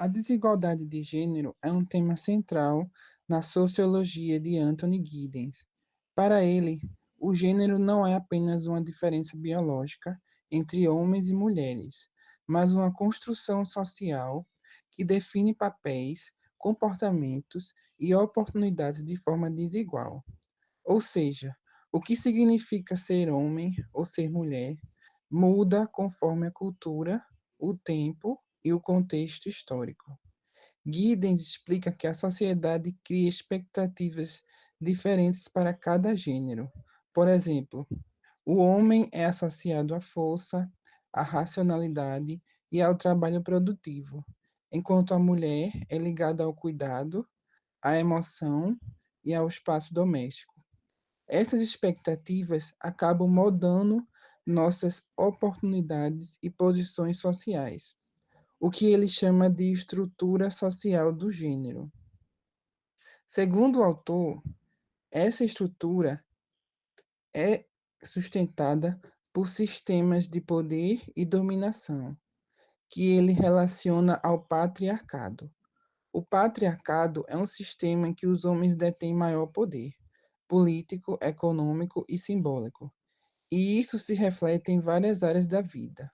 A desigualdade de gênero é um tema central na sociologia de Anthony Giddens. Para ele, o gênero não é apenas uma diferença biológica entre homens e mulheres, mas uma construção social que define papéis, comportamentos e oportunidades de forma desigual. Ou seja, o que significa ser homem ou ser mulher muda conforme a cultura, o tempo e o contexto histórico. Giddens explica que a sociedade cria expectativas diferentes para cada gênero. Por exemplo, o homem é associado à força, à racionalidade e ao trabalho produtivo, enquanto a mulher é ligada ao cuidado, à emoção e ao espaço doméstico. Essas expectativas acabam moldando nossas oportunidades e posições sociais, o que ele chama de estrutura social do gênero. Segundo o autor, essa estrutura é sustentada por sistemas de poder e dominação, que ele relaciona ao patriarcado. O patriarcado é um sistema em que os homens detêm maior poder político, econômico e simbólico, e isso se reflete em várias áreas da vida,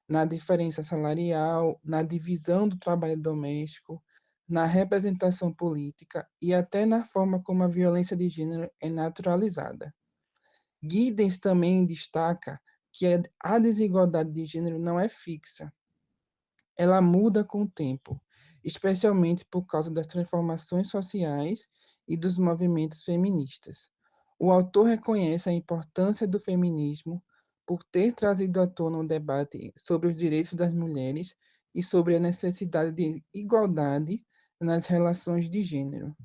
na diferença salarial, na divisão do trabalho doméstico, na representação política e até na forma como a violência de gênero é naturalizada. Giddens também destaca que a desigualdade de gênero não é fixa, ela muda com o tempo, especialmente por causa das transformações sociais e dos movimentos feministas. O autor reconhece a importância do feminismo por ter trazido à tona um debate sobre os direitos das mulheres e sobre a necessidade de igualdade nas relações de gênero.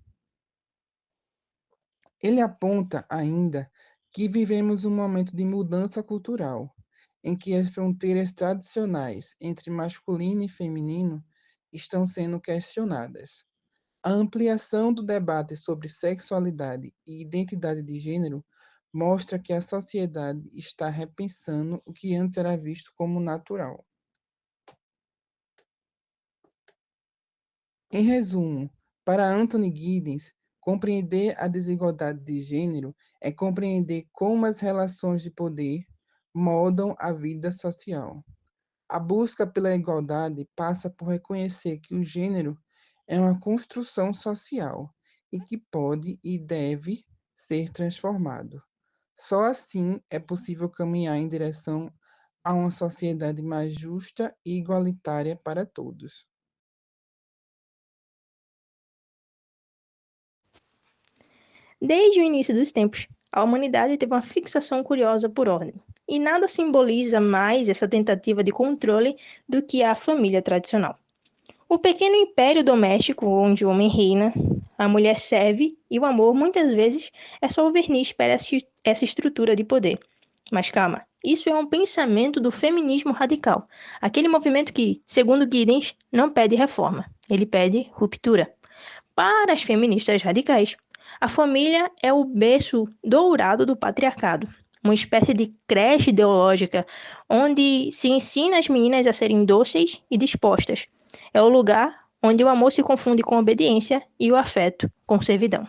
Ele aponta ainda que vivemos um momento de mudança cultural, em que as fronteiras tradicionais entre masculino e feminino estão sendo questionadas. A ampliação do debate sobre sexualidade e identidade de gênero mostra que a sociedade está repensando o que antes era visto como natural. Em resumo, para Anthony Giddens, compreender a desigualdade de gênero é compreender como as relações de poder moldam a vida social. A busca pela igualdade passa por reconhecer que o gênero é uma construção social e que pode e deve ser transformado. Só assim é possível caminhar em direção a uma sociedade mais justa e igualitária para todos. Desde o início dos tempos, a humanidade teve uma fixação curiosa por ordem, e nada simboliza mais essa tentativa de controle do que a família tradicional. O pequeno império doméstico onde o homem reina, a mulher serve e o amor muitas vezes é só o verniz para essa estrutura de poder. Mas calma, isso é um pensamento do feminismo radical, aquele movimento que, segundo Giddens, não pede reforma, ele pede ruptura. Para as feministas radicais, a família é o berço dourado do patriarcado, uma espécie de creche ideológica onde se ensina as meninas a serem dóceis e dispostas. É o lugar onde o amor se confunde com obediência e o afeto com servidão.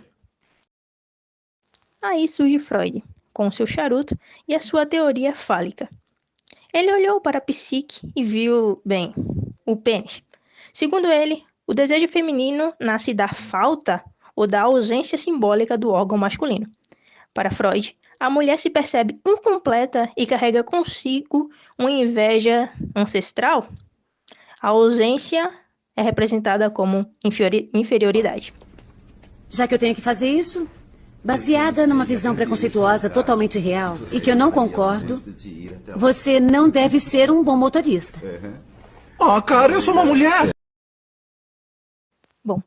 Aí surge Freud, com seu charuto e a sua teoria fálica. Ele olhou para a psique e viu, bem, o pênis. Segundo ele, o desejo feminino nasce da falta ou da ausência simbólica do órgão masculino. Para Freud, a mulher se percebe incompleta e carrega consigo uma inveja ancestral. A ausência é representada como inferioridade. Já que eu tenho que fazer isso, baseada numa visão preconceituosa totalmente real e que eu não concordo, você não deve ser um bom motorista. Cara, eu sou uma mulher! Bom,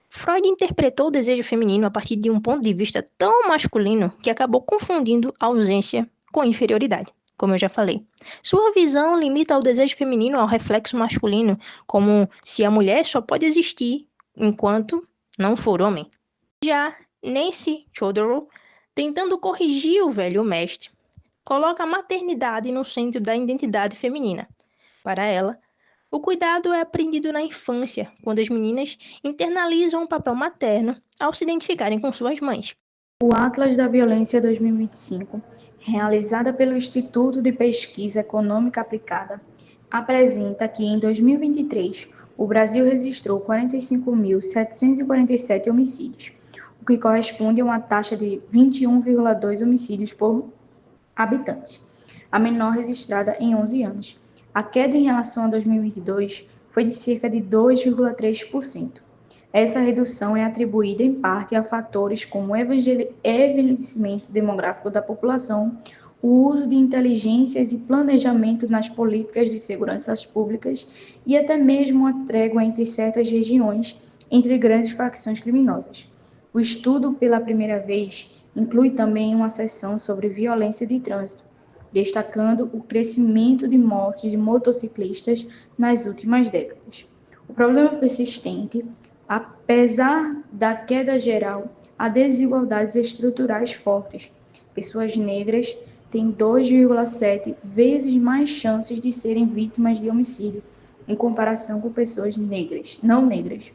Freud interpretou o desejo feminino a partir de um ponto de vista tão masculino que acabou confundindo a ausência com inferioridade, como eu já falei. Sua visão limita o desejo feminino ao reflexo masculino, como se a mulher só pode existir enquanto não for homem. Já Nancy Chodorow, tentando corrigir o velho mestre, coloca a maternidade no centro da identidade feminina. Para ela, O cuidado é aprendido na infância, quando as meninas internalizam o papel materno ao se identificarem com suas mães. O Atlas da Violência 2025, realizada pelo Instituto de Pesquisa Econômica Aplicada, apresenta que em 2023 o Brasil registrou 45.747 homicídios, o que corresponde a uma taxa de 21,2 homicídios por habitante, a menor registrada em 11 anos. A queda em relação a 2022 foi de cerca de 2,3%. Essa redução é atribuída em parte a fatores como o envelhecimento demográfico da população, o uso de inteligências e planejamento nas políticas de segurança públicas e até mesmo a trégua entre certas regiões entre grandes facções criminosas. O estudo, pela primeira vez, inclui também uma seção sobre violência de trânsito, destacando o crescimento de mortes de motociclistas nas últimas décadas. O problema persistente, apesar da queda geral, há desigualdades estruturais fortes. Pessoas negras têm 2,7 vezes mais chances de serem vítimas de homicídio, em comparação com pessoas negras, não negras.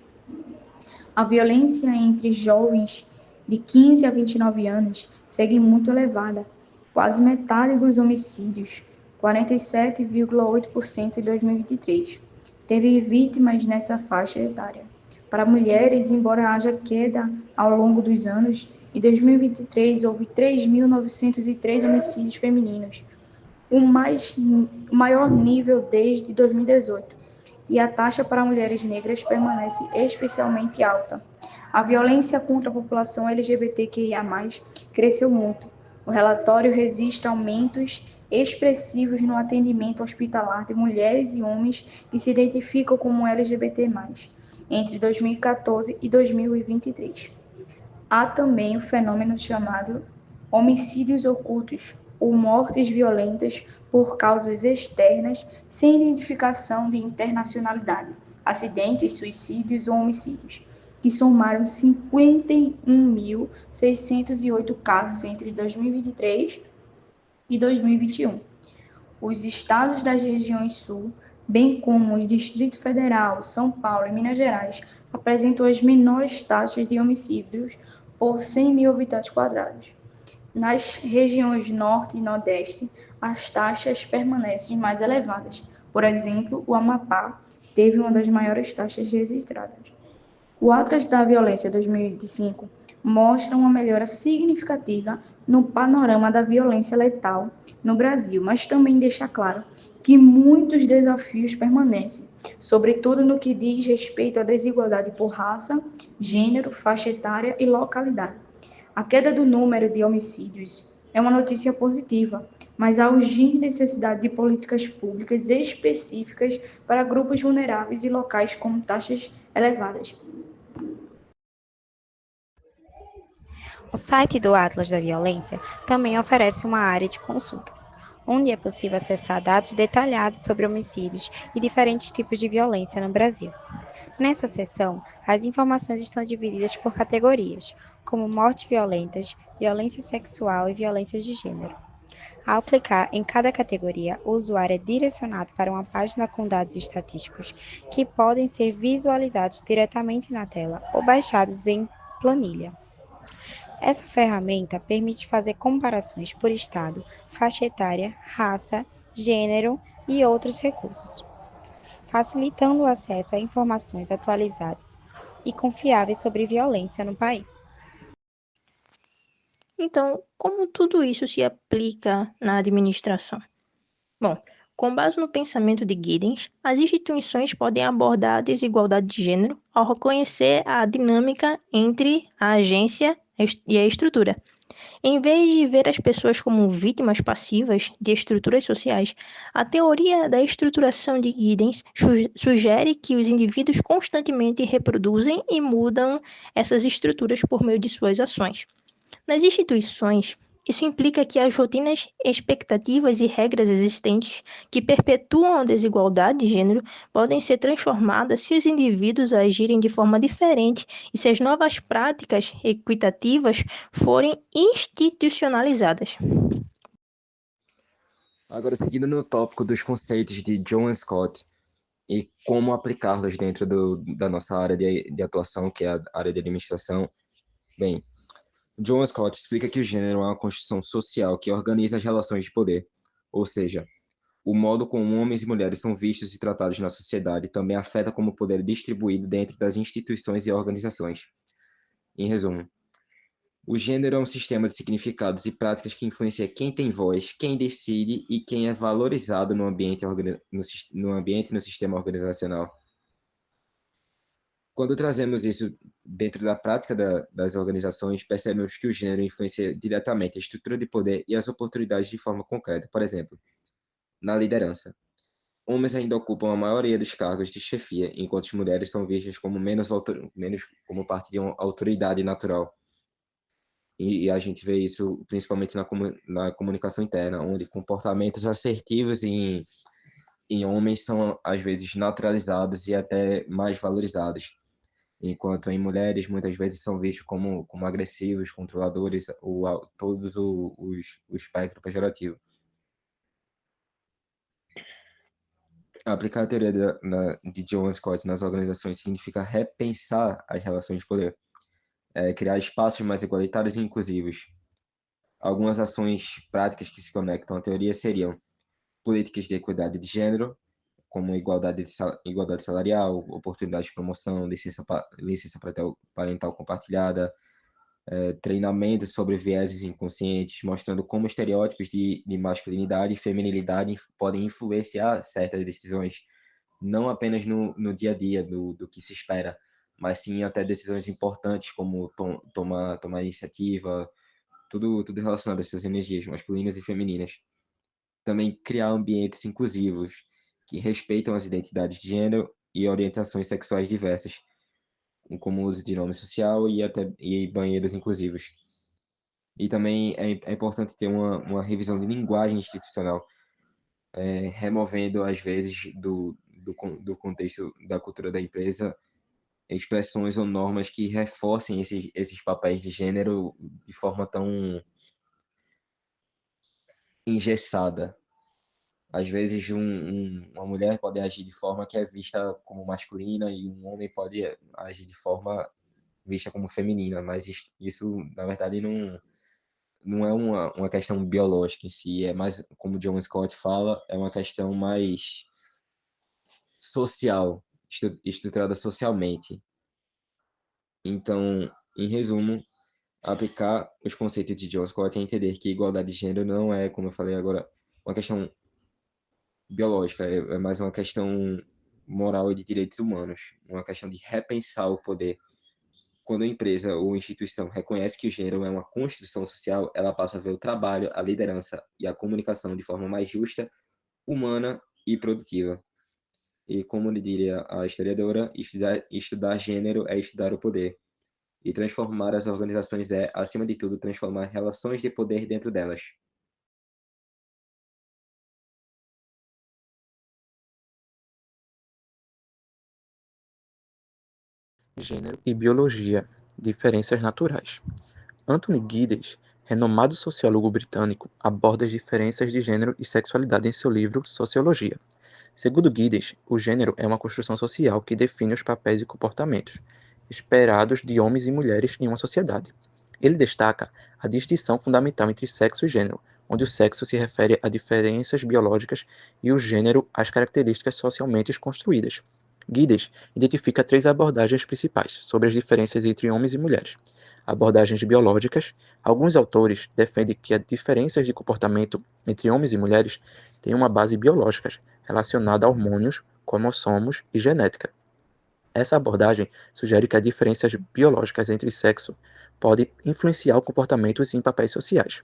A violência entre jovens de 15 a 29 anos segue muito elevada. Quase metade dos homicídios, 47,8% em 2023, teve vítimas nessa faixa etária. Para mulheres, embora haja queda ao longo dos anos, em 2023 houve 3.903 homicídios femininos, o maior nível desde 2018, e a taxa para mulheres negras permanece especialmente alta. A violência contra a população LGBTQIA+, cresceu muito. O relatório registra aumentos expressivos no atendimento hospitalar de mulheres e homens que se identificam como LGBT+, entre 2014 e 2023. Há também o fenômeno chamado homicídios ocultos, ou mortes violentas por causas externas sem identificação de internacionalidade, acidentes, suicídios ou homicídios, que somaram 51.608 casos entre 2023 e 2021. Os estados das regiões sul, bem como o Distrito Federal, São Paulo e Minas Gerais, apresentam as menores taxas de homicídios por 100 mil habitantes quadrados. Nas regiões norte e nordeste, as taxas permanecem mais elevadas. Por exemplo, o Amapá teve uma das maiores taxas registradas. O Atlas da Violência 2025 mostra uma melhora significativa no panorama da violência letal no Brasil, mas também deixa claro que muitos desafios permanecem, sobretudo no que diz respeito à desigualdade por raça, gênero, faixa etária e localidade. A queda do número de homicídios é uma notícia positiva, mas há urgente necessidade de políticas públicas específicas para grupos vulneráveis e locais com taxas elevadas. O site do Atlas da Violência também oferece uma área de consultas, onde é possível acessar dados detalhados sobre homicídios e diferentes tipos de violência no Brasil. Nessa seção, as informações estão divididas por categorias, como mortes violentas, violência sexual e violências de gênero. Ao clicar em cada categoria, o usuário é direcionado para uma página com dados estatísticos que podem ser visualizados diretamente na tela ou baixados em planilha. Essa ferramenta permite fazer comparações por estado, faixa etária, raça, gênero e outros recursos, facilitando o acesso a informações atualizadas e confiáveis sobre violência no país. Então, como tudo isso se aplica na administração? Bom, com base no pensamento de Giddens, as instituições podem abordar a desigualdade de gênero ao reconhecer a dinâmica entre a agência e a estrutura. Em vez de ver as pessoas como vítimas passivas de estruturas sociais, a teoria da estruturação de Giddens sugere que os indivíduos constantemente reproduzem e mudam essas estruturas por meio de suas ações. Nas instituições, isso implica que as rotinas, expectativas e regras existentes que perpetuam a desigualdade de gênero podem ser transformadas se os indivíduos agirem de forma diferente e se as novas práticas equitativas forem institucionalizadas. Agora, seguindo no tópico dos conceitos de John Scott, e como aplicá-los dentro da nossa área de atuação, que é a área de administração. Bem, John Scott explica que o gênero é uma construção social que organiza as relações de poder, ou seja, o modo como homens e mulheres são vistos e tratados na sociedade também afeta como o poder é distribuído dentro das instituições e organizações. Em resumo, o gênero é um sistema de significados e práticas que influencia quem tem voz, quem decide e quem é valorizado no ambiente e no sistema organizacional. Quando trazemos isso dentro da prática das organizações, percebemos que o gênero influencia diretamente a estrutura de poder e as oportunidades de forma concreta. Por exemplo, na liderança. Homens ainda ocupam a maioria dos cargos de chefia, enquanto as mulheres são vistas como menos como parte de uma autoridade natural. E a gente vê isso principalmente na comunicação interna, onde comportamentos assertivos em homens são, às vezes, naturalizados e até mais valorizados, enquanto em mulheres, muitas vezes, são vistos como agressivos, controladores, todos o espectro pejorativo. Aplicar a teoria de John Scott nas organizações significa repensar as relações de poder, criar espaços mais igualitários e inclusivos. Algumas ações práticas que se conectam à teoria seriam políticas de equidade de gênero, como igualdade salarial, oportunidade de promoção, licença parental compartilhada, treinamento sobre vieses inconscientes, mostrando como estereótipos de masculinidade e feminilidade podem influenciar certas decisões, não apenas no dia a dia do que se espera, mas sim até decisões importantes, como tomar iniciativa, tudo relacionado a essas energias masculinas e femininas. Também criar ambientes inclusivos, que respeitam as identidades de gênero e orientações sexuais diversas, como o uso de nome social e banheiros inclusivos. E também é importante ter uma revisão de linguagem institucional, removendo, às vezes, do contexto da cultura da empresa, expressões ou normas que reforcem esses papéis de gênero de forma tão engessada. Às vezes, uma mulher pode agir de forma que é vista como masculina e um homem pode agir de forma vista como feminina, mas isso na verdade, não é uma questão biológica em si, é mais, como John Scott fala, é uma questão mais social, estruturada socialmente. Então, em resumo, aplicar os conceitos de John Scott é entender que igualdade de gênero não é, como eu falei agora, uma questão biológica, é mais uma questão moral e de direitos humanos, uma questão de repensar o poder. Quando a empresa ou instituição reconhece que o gênero é uma construção social, ela passa a ver o trabalho, a liderança e a comunicação de forma mais justa, humana e produtiva. E como lhe diria a historiadora, estudar gênero é estudar o poder. E transformar as organizações é, acima de tudo, transformar relações de poder dentro delas. Gênero e biologia, diferenças naturais. Anthony Giddens, renomado sociólogo britânico, aborda as diferenças de gênero e sexualidade em seu livro Sociologia. Segundo Giddens, o gênero é uma construção social que define os papéis e comportamentos esperados de homens e mulheres em uma sociedade. Ele destaca a distinção fundamental entre sexo e gênero, onde o sexo se refere a diferenças biológicas e o gênero às características socialmente construídas. Giddens identifica 3 abordagens principais sobre as diferenças entre homens e mulheres. Abordagens biológicas. Alguns autores defendem que as diferenças de comportamento entre homens e mulheres têm uma base biológica relacionada a hormônios, cromossomos e genética. Essa abordagem sugere que as diferenças biológicas entre sexo podem influenciar comportamentos em papéis sociais.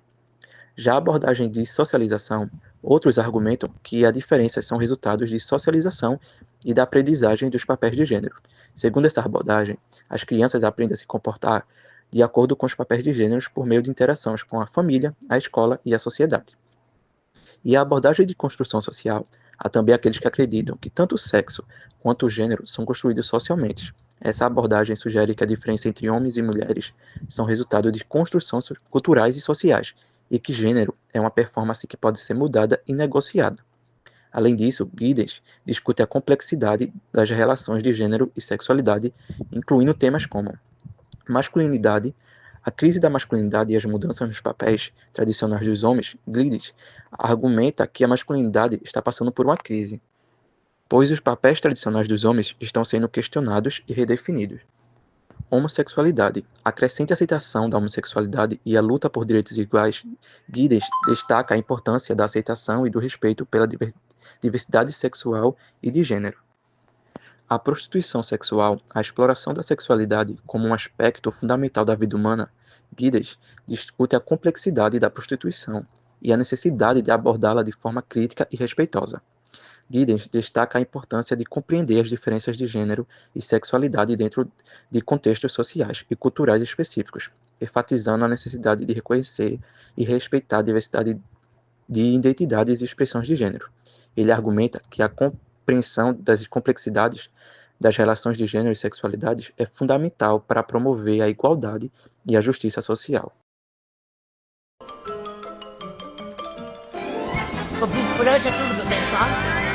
Já a abordagem de socialização, outros argumentam que as diferenças são resultados de socialização e da aprendizagem dos papéis de gênero. Segundo essa abordagem, as crianças aprendem a se comportar de acordo com os papéis de gêneros por meio de interações com a família, a escola e a sociedade. E a abordagem de construção social, há também aqueles que acreditam que tanto o sexo quanto o gênero são construídos socialmente. Essa abordagem sugere que a diferença entre homens e mulheres são resultado de construções culturais e sociais, e que gênero é uma performance que pode ser mudada e negociada. Além disso, Giddens discute a complexidade das relações de gênero e sexualidade, incluindo temas como masculinidade, a crise da masculinidade e as mudanças nos papéis tradicionais dos homens. Giddens argumenta que a masculinidade está passando por uma crise, pois os papéis tradicionais dos homens estão sendo questionados e redefinidos. Homossexualidade. A crescente aceitação da homossexualidade e a luta por direitos iguais. Giddens destaca a importância da aceitação e do respeito pela diversidade sexual e de gênero. A prostituição sexual, a exploração da sexualidade como um aspecto fundamental da vida humana. Giddens discute a complexidade da prostituição e a necessidade de abordá-la de forma crítica e respeitosa. Giddens destaca a importância de compreender as diferenças de gênero e sexualidade dentro de contextos sociais e culturais específicos, enfatizando a necessidade de reconhecer e respeitar a diversidade de identidades e expressões de gênero. Ele argumenta que a compreensão das complexidades das relações de gênero e sexualidades é fundamental para promover a igualdade e a justiça social. Por hoje é tudo, pessoal.